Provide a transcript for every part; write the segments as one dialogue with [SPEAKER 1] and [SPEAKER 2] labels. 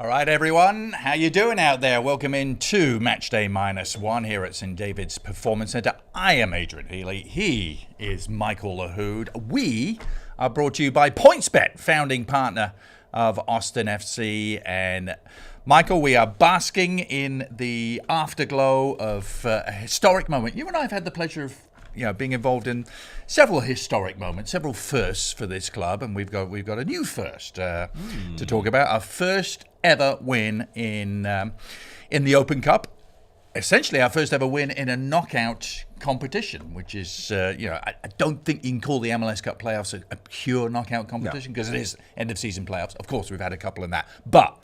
[SPEAKER 1] All right, everyone. How you doing out there? Welcome into Matchday Minus One here at St. David's Performance Centre. I am Adrian Healy. He is Michael Lahoud. We are brought to you by PointsBet, founding partner of Austin FC. And Michael, we are basking in the afterglow of a historic moment. You and I have had the pleasure of being involved in several historic moments, several firsts for this club, and we've got a new first to talk about. Our first ever win in the Open Cup. Essentially, our first ever win in a knockout competition, which is, I don't think you can call the MLS Cup playoffs a pure knockout competition because it is end of season playoffs. Of course, we've had a couple in that, but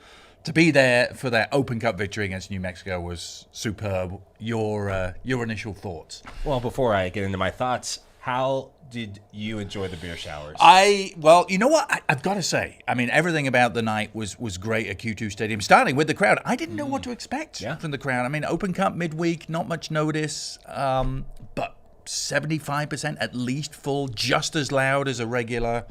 [SPEAKER 1] to be there for that Open Cup victory against New Mexico was superb. Your initial thoughts?
[SPEAKER 2] Well, before I get into my thoughts, how did you enjoy the beer showers?
[SPEAKER 1] Well, you know what? I've got to say, everything about the night was great at Q2 Stadium, starting with the crowd. I didn't know what to expect from the crowd. Open Cup midweek, not much notice, but 75% at least full, just as loud as a regular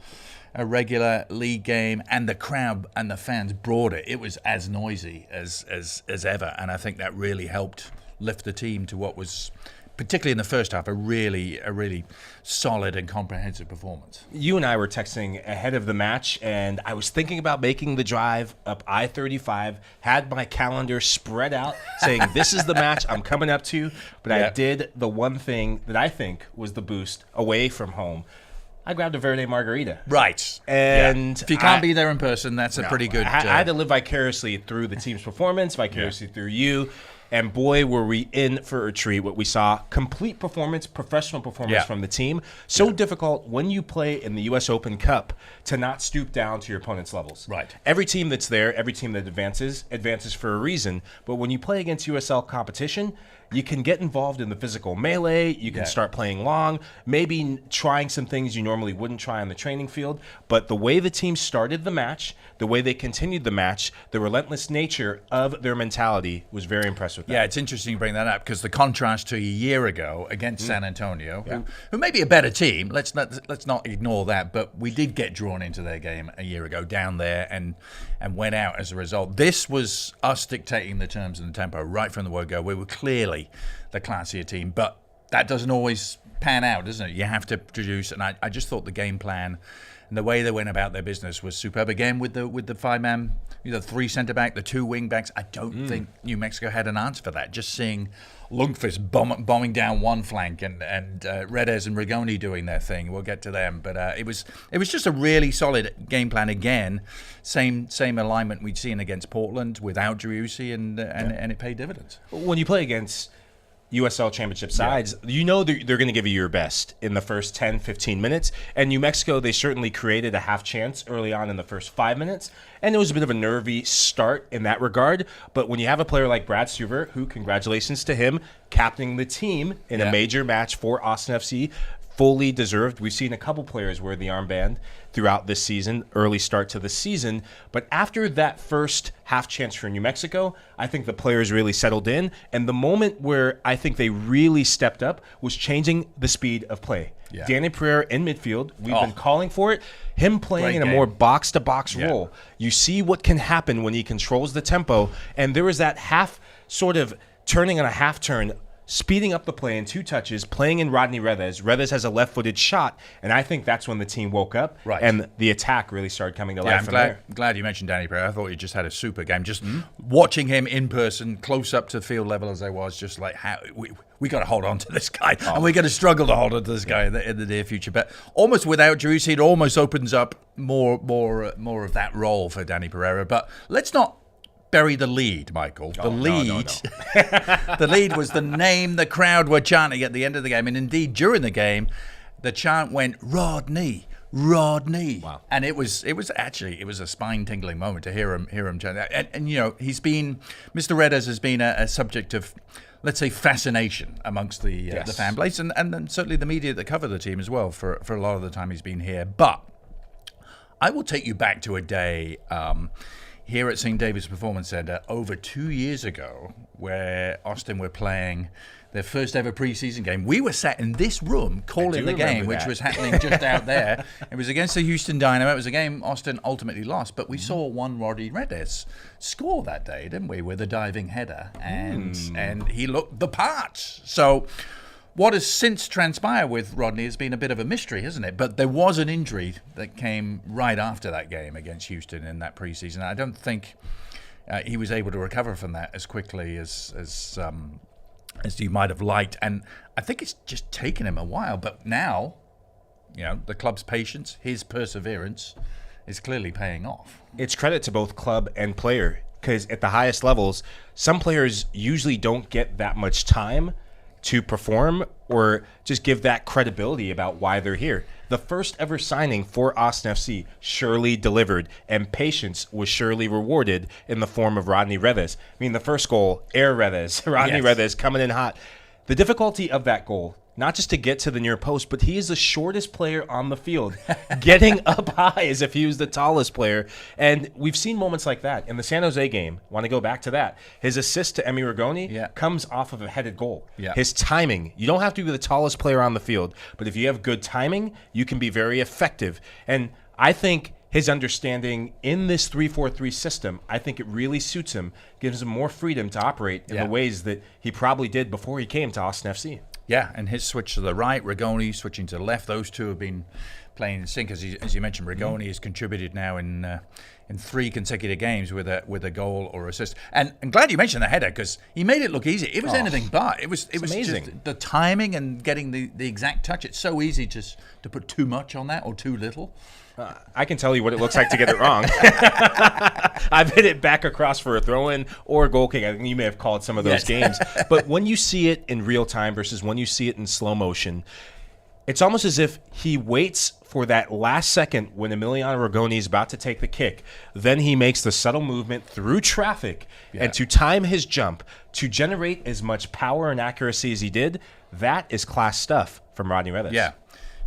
[SPEAKER 1] league game, and the crowd and the fans brought it. It was as noisy as ever, and I think that really helped lift the team to what was, particularly in the first half, a really solid and comprehensive performance.
[SPEAKER 2] You and I were texting ahead of the match, and I was thinking about making the drive up I-35, had my calendar spread out, saying this is the match I'm coming up to, but I did the one thing that I think was the boost away from home. I grabbed a Verde margarita.
[SPEAKER 1] Right.
[SPEAKER 2] And
[SPEAKER 1] if you can't be there in person, that's a pretty good...
[SPEAKER 2] I had to live vicariously through the team's performance, vicariously through you. And boy, were we in for a treat. What we saw, complete performance, professional performance from the team. So difficult when you play in the U.S. Open Cup to not stoop down to your opponent's levels.
[SPEAKER 1] Right.
[SPEAKER 2] Every team that's there, every team that advances for a reason. But when you play against USL competition, you can get involved in the physical melee. You can start playing long, maybe trying some things you normally wouldn't try on the training field. But the way the team started the match, the way they continued the match, the relentless nature of their mentality was very impressive.
[SPEAKER 1] Yeah, it's interesting you bring that up because the contrast to a year ago against San Antonio, who may be a better team, let's not ignore that, but we did get drawn into their game a year ago down there and went out as a result. This was us dictating the terms and the tempo right from the word go. We were clearly the classier team, but that doesn't always pan out, doesn't it? You have to produce, and I just thought the game plan and the way they went about their business was superb. Again, with the five-man, the three centre-back, the two wing-backs, I don't think New Mexico had an answer for that. Just seeing Lundqvist bombing down one flank and Redes and Rigoni doing their thing. We'll get to them. But it was just a really solid game plan. Again, same alignment we'd seen against Portland without Driussi, and it paid dividends.
[SPEAKER 2] When you play against USL Championship sides, you know they're going to give you your best in the first 10, 15 minutes. And New Mexico, they certainly created a half chance early on in the first 5 minutes. And it was a bit of a nervy start in that regard. But when you have a player like Brad Stuver, who, congratulations to him, captaining the team in a major match for Austin FC, fully deserved. We've seen a couple players wear the armband throughout this season, early start to the season. But after that first half chance for New Mexico, I think the players really settled in. And the moment where I think they really stepped up was changing the speed of play. Yeah. Danny Pereira in midfield, we've been calling for it. Him playing in a more box-to-box role. You see what can happen when he controls the tempo. And there was that half sort of turning on a half turn, speeding up the play in two touches, playing in Rodney Redes. Redes has a left-footed shot, and I think that's when the team woke up, and the attack really started coming to life from there.
[SPEAKER 1] I'm glad you mentioned Danny Pereira. I thought he just had a super game. Just watching him in person, close up to field level as I was, just like, how we got to hold on to this guy, and we're going to struggle to hold on to this guy in the near future. But almost without Driussi, it almost opens up more of that role for Danny Pereira. But let's not bury the lead, Michael. The lead the lead was the name the crowd were chanting at the end of the game, and indeed during the game the chant went Rodney. Wow. And it was a spine-tingling moment to hear him chant. And Mr. Redes has been a subject of, let's say, fascination amongst the fan base and then certainly the media that cover the team as well for a lot of the time he's been here. But I will take you back to a day here at St. David's Performance Center over 2 years ago, where Austin were playing their first ever preseason game. We were sat in this room calling the game, which was happening just out there. It was against the Houston Dynamo. It was a game Austin ultimately lost, but we saw one Rodney Redes score that day, didn't we, with a diving header, and he looked the part. So what has since transpired with Rodney has been a bit of a mystery, hasn't it? But there was an injury that came right after that game against Houston in that preseason. I don't think he was able to recover from that as quickly as you might have liked. And I think it's just taken him a while. But now, the club's patience, his perseverance is clearly paying off.
[SPEAKER 2] It's credit to both club and player, because at the highest levels, some players usually don't get that much time to perform or just give that credibility about why they're here. The first ever signing for Austin FC surely delivered, and patience was surely rewarded in the form of Rodney Redes. I mean, the first goal, Rodney Redes coming in hot. The difficulty of that goal, not just to get to the near post, but he is the shortest player on the field, getting up high as if he was the tallest player. And we've seen moments like that. In the San Jose game, want to go back to that, his assist to Emi Rigoni comes off of a headed goal. Yeah. His timing, you don't have to be the tallest player on the field, but if you have good timing, you can be very effective. And I think his understanding in this 3-4-3 system, I think it really suits him, gives him more freedom to operate in the ways that he probably did before he came to Austin FC.
[SPEAKER 1] Yeah, and his switch to the right, Rigoni switching to the left, those two have been playing in sync. As you mentioned, Rigoni has contributed now in 3 consecutive games with a goal or assist. And I'm glad you mentioned the header, because he made it look easy. It was anything but. It was
[SPEAKER 2] amazing.
[SPEAKER 1] Just the timing and getting the exact touch. It's so easy just to put too much on that or too little.
[SPEAKER 2] I can tell you what it looks like to get it wrong. I've hit it back across for a throw-in or a goal kick. I think you may have called some of those games. But when you see it in real time versus when you see it in slow motion, it's almost as if he waits for that last second when Emiliano Rigoni is about to take the kick. Then he makes the subtle movement through traffic and to time his jump to generate as much power and accuracy as he did. That is class stuff from Rodney Redes.
[SPEAKER 1] Yeah.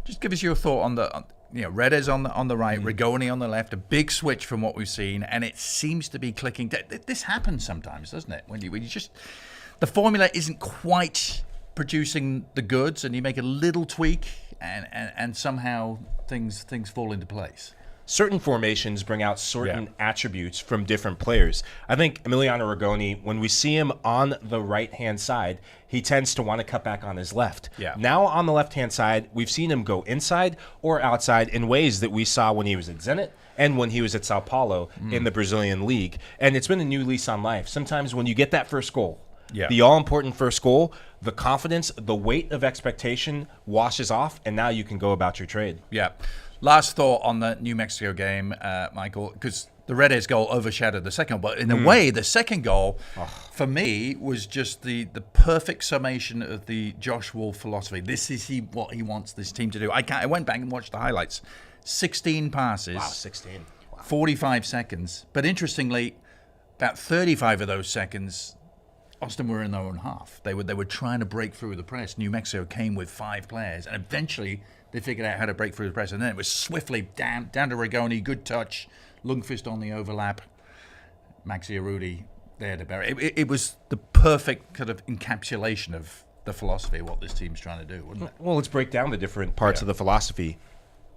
[SPEAKER 1] Just give us your thought on the... Redes on the right, Rigoni on the left, a big switch from what we've seen, and it seems to be clicking. This happens sometimes, doesn't it? When you just, the formula isn't quite producing the goods, and you make a little tweak, and somehow things fall into place.
[SPEAKER 2] Certain formations bring out certain attributes from different players. I think Emiliano Rigoni, when we see him on the right-hand side, he tends to want to cut back on his left. Now on the left-hand side, we've seen him go inside or outside in ways that we saw when he was at Zenit and when he was at Sao Paulo in the Brazilian league. And it's been a new lease on life. Sometimes when you get that first goal, the all-important first goal, the confidence, the weight of expectation washes off, and now you can go about your trade.
[SPEAKER 1] Yeah. Last thought on the New Mexico game, Michael, because the Redes goal overshadowed the second, but in a way, the second goal, for me, was just the perfect summation of the Josh Wolf philosophy. This is what he wants this team to do. I went back and watched the highlights. 16 passes.
[SPEAKER 2] Wow, 16. Wow.
[SPEAKER 1] 45 seconds. But interestingly, about 35 of those seconds, Austin were in their own half. They were trying to break through the press. New Mexico came with 5 players, and eventually they figured out how to break through the press, and then it was swiftly down to Rigoni, good touch, Lundqvist on the overlap, Maxi Arudi there to bury. It was the perfect kind of encapsulation of the philosophy of what this team's trying to do, wasn't it?
[SPEAKER 2] Well, let's break down the different parts of the philosophy.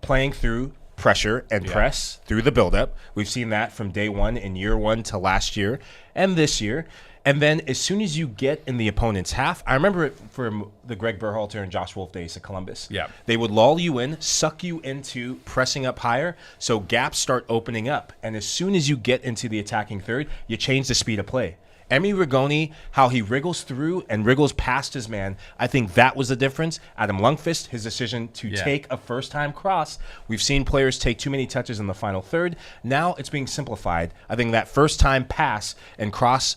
[SPEAKER 2] Playing through pressure and press through the buildup. We've seen that from day one in year one to last year and this year. And then as soon as you get in the opponent's half, I remember it from the Greg Berhalter and Josh Wolf days at Columbus.
[SPEAKER 1] Yeah.
[SPEAKER 2] They would lull you in, suck you into pressing up higher, so gaps start opening up. And as soon as you get into the attacking third, you change the speed of play. Emi Rigoni, how he wriggles through and wriggles past his man, I think that was the difference. Adam Lundqvist, his decision to take a first-time cross. We've seen players take too many touches in the final third. Now it's being simplified. I think that first-time pass and cross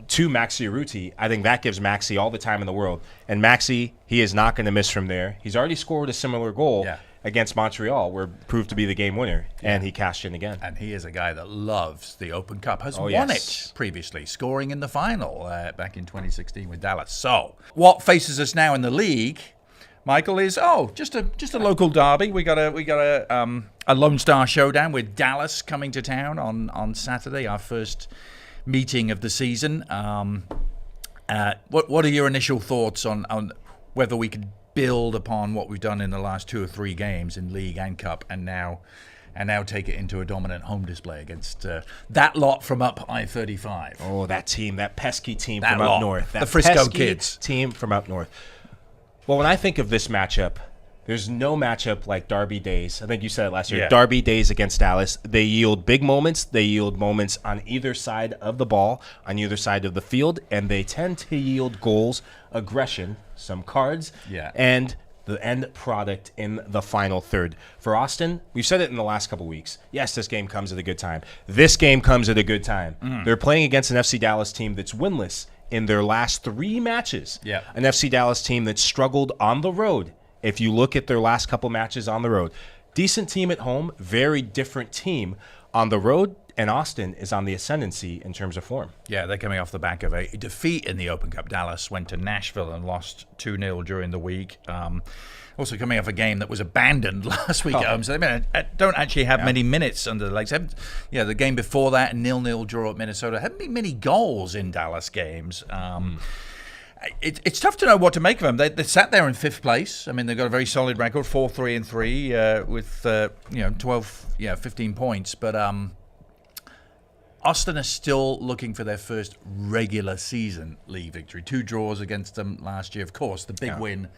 [SPEAKER 2] to Maxi Arudi, I think that gives Maxi all the time in the world. And Maxi, he is not going to miss from there. He's already scored a similar goal against Montreal, where it proved to be the game winner, and he cashed in again.
[SPEAKER 1] And he is a guy that loves the Open Cup, has won it previously, scoring in the final back in 2016 with Dallas. So, what faces us now in the league? Michael, is just a local derby. We got a Lone Star Showdown with Dallas coming to town on Saturday. Our first meeting of the season. What are your initial thoughts on whether we could build upon what we've done in the last 2 or 3 games in League and Cup, and now take it into a dominant home display against that lot from up I-35?
[SPEAKER 2] Oh, that team, that pesky team
[SPEAKER 1] That
[SPEAKER 2] from
[SPEAKER 1] lot.
[SPEAKER 2] up north. That
[SPEAKER 1] The Frisco
[SPEAKER 2] pesky
[SPEAKER 1] Kids.
[SPEAKER 2] team from up north. Well, when I think of this matchup, there's no matchup like Derby days. I think you said it last year.
[SPEAKER 1] Yeah.
[SPEAKER 2] Derby days against Dallas. They yield big moments. They yield moments on either side of the ball, on either side of the field, and they tend to yield goals, aggression, some cards, and the end product in the final third. For Austin, we've said it in the last couple weeks. Yes, this game comes at a good time. This game comes at a good time. They're playing against an FC Dallas team that's winless in their last 3 matches.
[SPEAKER 1] Yeah.
[SPEAKER 2] An FC Dallas team that struggled on the road. If you look at their last couple matches on the road, decent team at home, very different team on the road, and Austin is on the ascendancy in terms of form.
[SPEAKER 1] Yeah, they're coming off the back of a defeat in the Open Cup. Dallas went to Nashville and lost 2-0 during the week. Also coming off a game that was abandoned last week at home, so they don't actually have many minutes under the legs. The game before that, 0-0 draw at Minnesota. Haven't been many goals in Dallas games. It's tough to know what to make of them. They sat there in 5th place. I mean, they've got a very solid record, 4-3-3 with 15 points. But Austin are still looking for their first regular season league victory. 2 draws against them last year. Of course, the big win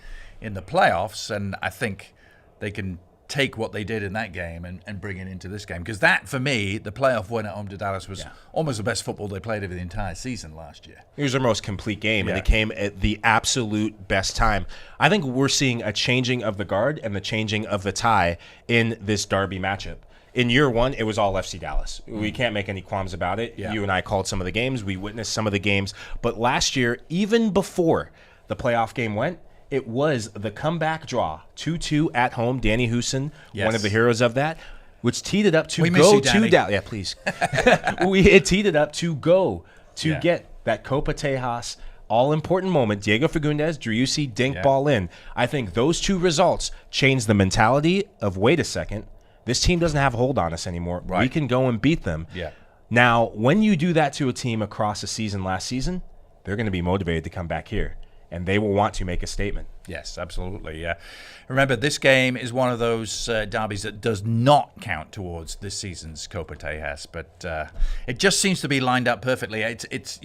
[SPEAKER 1] in the playoffs, and I think they can take what they did in that game and bring it into this game. Because that, for me, the playoff win at home to Dallas was almost the best football they played over the entire season last year.
[SPEAKER 2] It was their most complete game, and it came at the absolute best time. I think we're seeing a changing of the guard and the changing of the tie in this derby matchup. In year 1, it was all FC Dallas. We can't make any qualms about it. You and I called some of the games. We witnessed some of the games. But last year, even before the playoff game went, it was the comeback draw, 2-2 at home. Danny Houston, one of the heroes of that, which teed it up to go to Dallas. Yeah, please. It teed it up to go to get that Copa Tejas all-important moment. Diego Fagundes, Driussi, dink ball in. I think those 2 results changed the mentality of, wait a second, this team doesn't have a hold on us anymore. Right. We can go and beat them. Yeah. Now, when you do that to a team across a season last season, they're going to be motivated to come back here, and they will want to make a statement.
[SPEAKER 1] Yes, absolutely. Yeah. Remember, this game is one of those derbies that does not count towards this season's Copa Tejas, but it just seems to be lined up perfectly. It's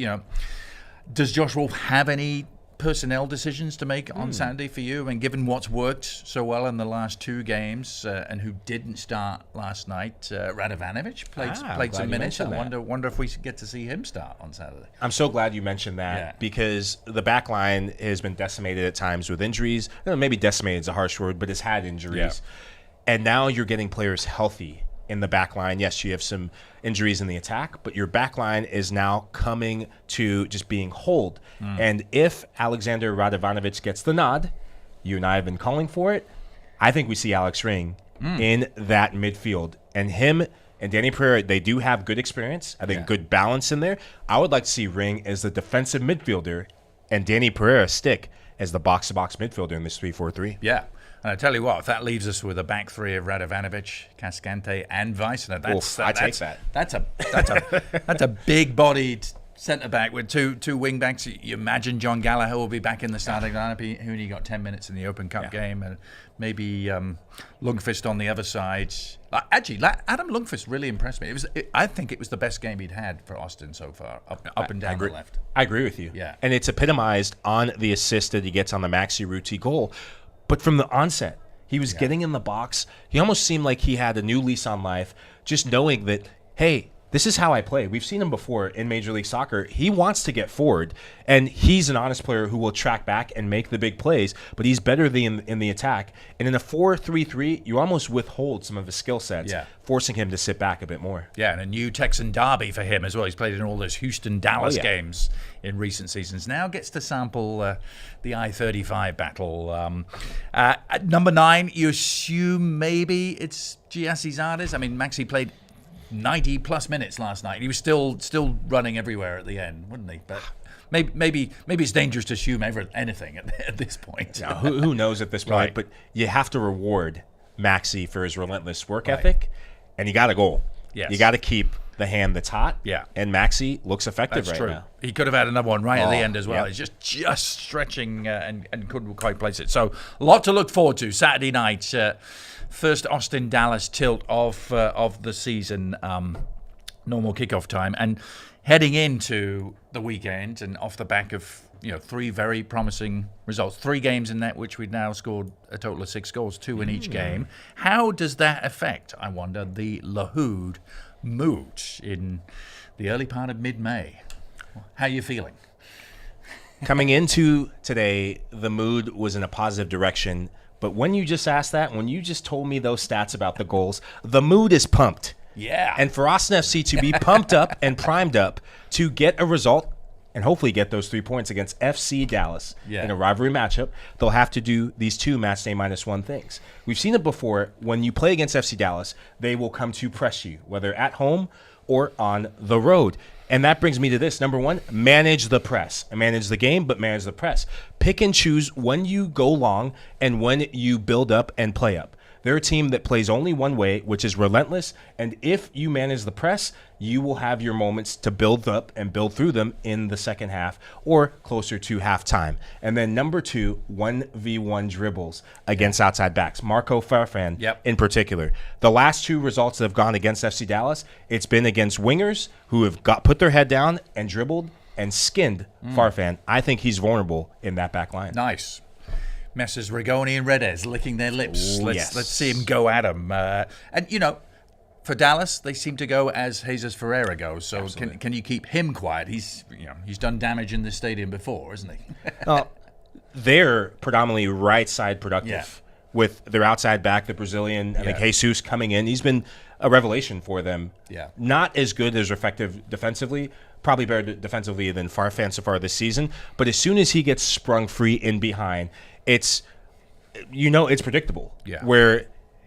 [SPEAKER 1] does Josh Wolf have any personnel decisions to make on Saturday for you? And given what's worked so well in the last 2 games and who didn't start last night, Radovanovic played some minutes. I wonder if we get to see him start on Saturday.
[SPEAKER 2] I'm so glad you mentioned that because the back line has been decimated at times with injuries. Maybe decimated is a harsh word, but it's had injuries. And now you're getting players healthy in the back line. Yes, you have some injuries in the attack, but your back line is now coming to just being whole. And if Alexander Radovanovic gets the nod, you and I have been calling for it, I think we see Alex Ring in that midfield. And him and Danny Pereira, they do have good experience. I think good balance in there. I would like to see Ring as the defensive midfielder and Danny Pereira stick as the box-to-box midfielder in this 3-4-3.
[SPEAKER 1] Yeah. And I tell you what, if that leaves us with a back 3 of Radovanovic, Cascante, and Weissner, that's a big-bodied centre-back with two wing-backs. You imagine John Gallagher will be back in the starting lineup. He only got 10 minutes in the Open Cup game, and maybe Lundqvist on the other side. Actually, Adam Lundqvist really impressed me. I think it was the best game he'd had for Austin so far, up and down the left.
[SPEAKER 2] I agree with you.
[SPEAKER 1] Yeah.
[SPEAKER 2] And it's epitomized on the assist that he gets on the Maxi Ruti goal. But from the onset, he was getting in the box. He almost seemed like he had a new lease on life, just knowing that, hey, this is how I play. We've seen him before in Major League Soccer. He wants to get forward, and he's an honest player who will track back and make the big plays, but he's better in the attack. And in a 4-3-3, you almost withhold some of his skill sets, forcing him to sit back a bit more.
[SPEAKER 1] Yeah, and a new Texan derby for him as well. He's played in all those Houston-Dallas games in recent seasons. Now gets to sample the I-35 battle. At number 9, you assume maybe it's Giassi Zardes. I mean, Maxi played 90-plus minutes last night. He was still running everywhere at the end, wouldn't he? maybe it's dangerous to assume anything at this point.
[SPEAKER 2] Now, who knows at this point?
[SPEAKER 1] Right.
[SPEAKER 2] But you have to reward Maxey for his relentless work ethic, and you got to goal.
[SPEAKER 1] Yes.
[SPEAKER 2] You got to keep the hand that's hot.
[SPEAKER 1] Yeah.
[SPEAKER 2] And Maxey looks effective
[SPEAKER 1] That's
[SPEAKER 2] right
[SPEAKER 1] true.
[SPEAKER 2] now.
[SPEAKER 1] He could have had another one right at the end as well.
[SPEAKER 2] Yep.
[SPEAKER 1] He's just stretching and couldn't quite place it. So a lot to look forward to Saturday night. First Austin Dallas tilt of the season. Normal kickoff time, and heading into the weekend and off the back of three very promising results, 3 games in that which we've now scored a total of 6 goals, 2 in each game. How does that affect, I wonder, the Lahoud mood in the early part of mid-May? How are you feeling?
[SPEAKER 2] Coming into today, the mood was in a positive direction, but when you just asked that, when you just told me those stats about the goals, the mood is pumped.
[SPEAKER 1] Yeah.
[SPEAKER 2] And for Austin FC to be pumped up and primed up to get a result and hopefully get those 3 points against FC Dallas in a rivalry matchup, they'll have to do these 2 Matchday -1 things. We've seen it before. When you play against FC Dallas, they will come to press you, whether at home or on the road. And that brings me to this. Number 1, manage the press. Manage the game, but manage the press. Pick and choose when you go long and when you build up and play up. They're a team that plays only one way, which is relentless. And if you manage the press, you will have your moments to build up and build through them in the second half or closer to halftime. And then number 2, 1v1 dribbles against outside backs. Marco Farfan in particular. The last 2 results that have gone against FC Dallas, it's been against wingers who have put their head down and dribbled and skinned Farfan. I think he's vulnerable in that back line.
[SPEAKER 1] Nice. Messrs. Rigoni and Redez licking their lips.
[SPEAKER 2] Ooh,
[SPEAKER 1] Let's see him go at him. And for Dallas, they seem to go as Jesus Ferreira goes. So can you keep him quiet? He's done damage in this stadium before, isn't he?
[SPEAKER 2] They're predominantly right side productive with their outside back, the Brazilian. I think Jesus coming in. He's been a revelation for them.
[SPEAKER 1] Yeah.
[SPEAKER 2] Not as good as effective defensively. Probably better defensively than Farfan so far this season. But as soon as he gets sprung free in behind, it's predictable.
[SPEAKER 1] Yeah.
[SPEAKER 2] Where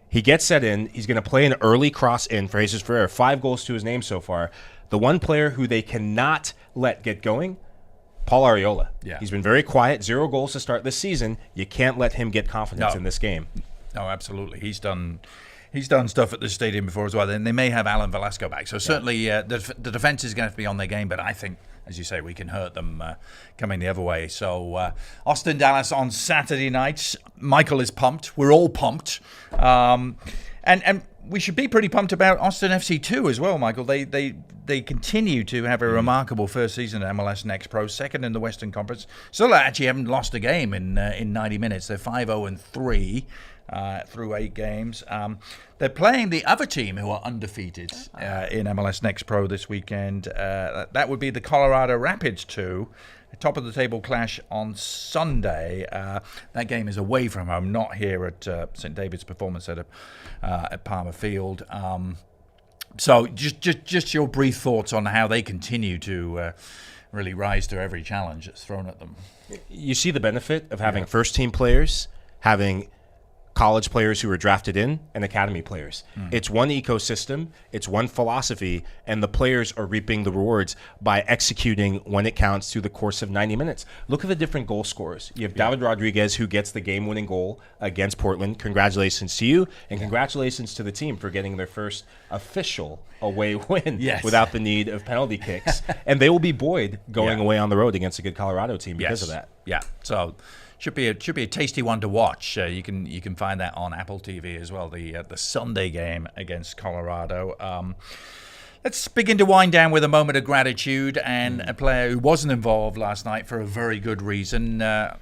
[SPEAKER 2] he gets set in, he's going to play an early cross in for Jesus Ferreira. 5 goals to his name so far. The one player who they cannot let get going, Paul Arriola.
[SPEAKER 1] Yeah.
[SPEAKER 2] He's been very quiet, 0 goals to start this season. You can't let him get confidence in this game.
[SPEAKER 1] No, absolutely. He's done stuff at the stadium before as well. And they may have Alan Velasco back. So certainly the defense is going to have to be on their game, but I think, as you say, we can hurt them coming the other way. So Austin Dallas on Saturday night. Michael is pumped. We're all pumped. And we should be pretty pumped about Austin FC 2 as well, Michael. They continue to have a remarkable first season at MLS Next Pro, second in the Western Conference. Still actually haven't lost a game in 90 minutes. They're 5-0-3 through 8 games. They're playing the other team who are undefeated in MLS Next Pro this weekend. That would be the Colorado Rapids 2. Top of the table clash on Sunday. That game is away from home, not here at St. David's Performance Center at Palmer Field. So just your brief thoughts on how they continue to really rise to every challenge that's thrown at them.
[SPEAKER 2] You see the benefit of having first-team players, having college players who are drafted in, and academy players. It's one ecosystem, it's one philosophy, and the players are reaping the rewards by executing when it counts through the course of 90 minutes. Look at the different goal scorers. You have David Rodriguez, who gets the game-winning goal against Portland. Congratulations to you, and congratulations to the team for getting their first official away win without the need of penalty kicks. And they will be buoyed going away on the road against a good Colorado team because of that.
[SPEAKER 1] Yeah, so should be a tasty one to watch. You can find that on Apple TV as well. The Sunday game against Colorado. Let's begin to wind down with a moment of gratitude and a player who wasn't involved last night for a very good reason. The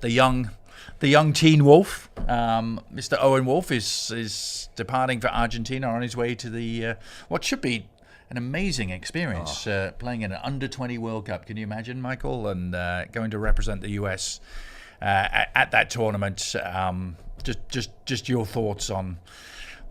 [SPEAKER 1] young teen Wolf, Mr. Owen Wolf, is departing for Argentina on his way to the what should be an amazing experience, playing in an under-20 World Cup. Can you imagine, Michael? And going to represent the US at that tournament. Just your thoughts on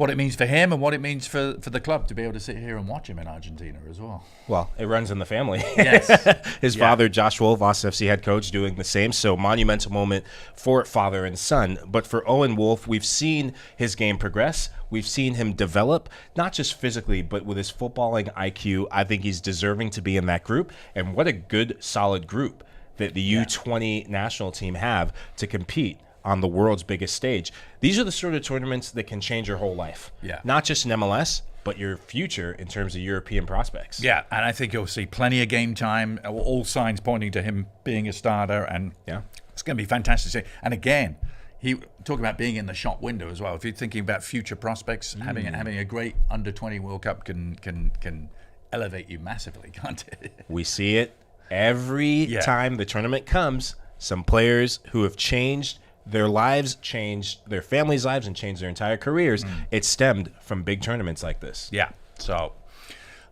[SPEAKER 1] what it means for him and what it means for the club to be able to sit here and watch him in Argentina as well.
[SPEAKER 2] Well, it runs in the family.
[SPEAKER 1] Yes.
[SPEAKER 2] His father, Josh Wolf, Austin FC head coach, doing the same. So monumental moment for father and son. But for Owen Wolf, we've seen his game progress. We've seen him develop, not just physically, but with his footballing IQ. I think he's deserving to be in that group. And what a good, solid group that the U20 national team have to compete on the world's biggest stage. These are the sort of tournaments that can change your whole life.
[SPEAKER 1] Yeah.
[SPEAKER 2] Not just in MLS, but your future in terms of European prospects.
[SPEAKER 1] Yeah, and I think you'll see plenty of game time, all signs pointing to him being a starter, and it's going to be fantastic to see. And again, he talk about being in the shop window as well. If you're thinking about future prospects, having a great under-20 World Cup can elevate you massively, can't it?
[SPEAKER 2] We see it every time the tournament comes. Some players who have changed their lives, changed their families' lives, and changed their entire careers. It stemmed from big tournaments like this.
[SPEAKER 1] Yeah. So,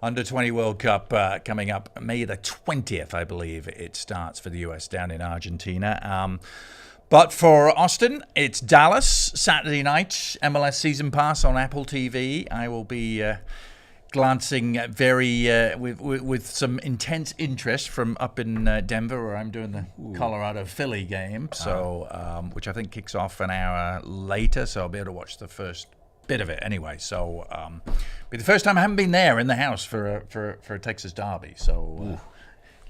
[SPEAKER 1] Under-20 World Cup coming up May the 20th, I believe it starts for the US down in Argentina. But for Austin, it's Dallas, Saturday night, MLS Season Pass on Apple TV. I will be glancing very with some intense interest from up in Denver, where I'm doing the Colorado Philly game. So, which I think kicks off an hour later. So I'll be able to watch the first bit of it anyway. So, be the first time I haven't been there in the house for a Texas derby. So.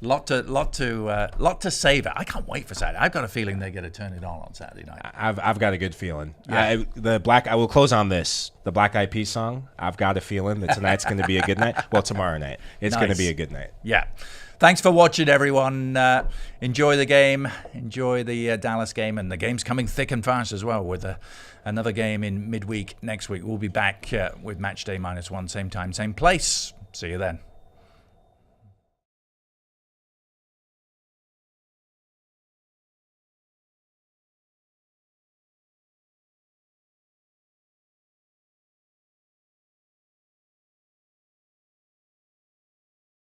[SPEAKER 1] Lot to savor. I can't wait for Saturday. I've got a feeling they're going to turn it on Saturday night.
[SPEAKER 2] I've got a good feeling.
[SPEAKER 1] Yeah.
[SPEAKER 2] I will close on this. The Black Eyed Peas song. I've got a feeling that tonight's going to be a good night. Well, tomorrow night it's going to be a good night.
[SPEAKER 1] Yeah. Thanks for watching, everyone. Enjoy the game. Enjoy the Dallas game, and the game's coming thick and fast as well. With another game in midweek next week. We'll be back with Matchday -1, same time, same place. See you then.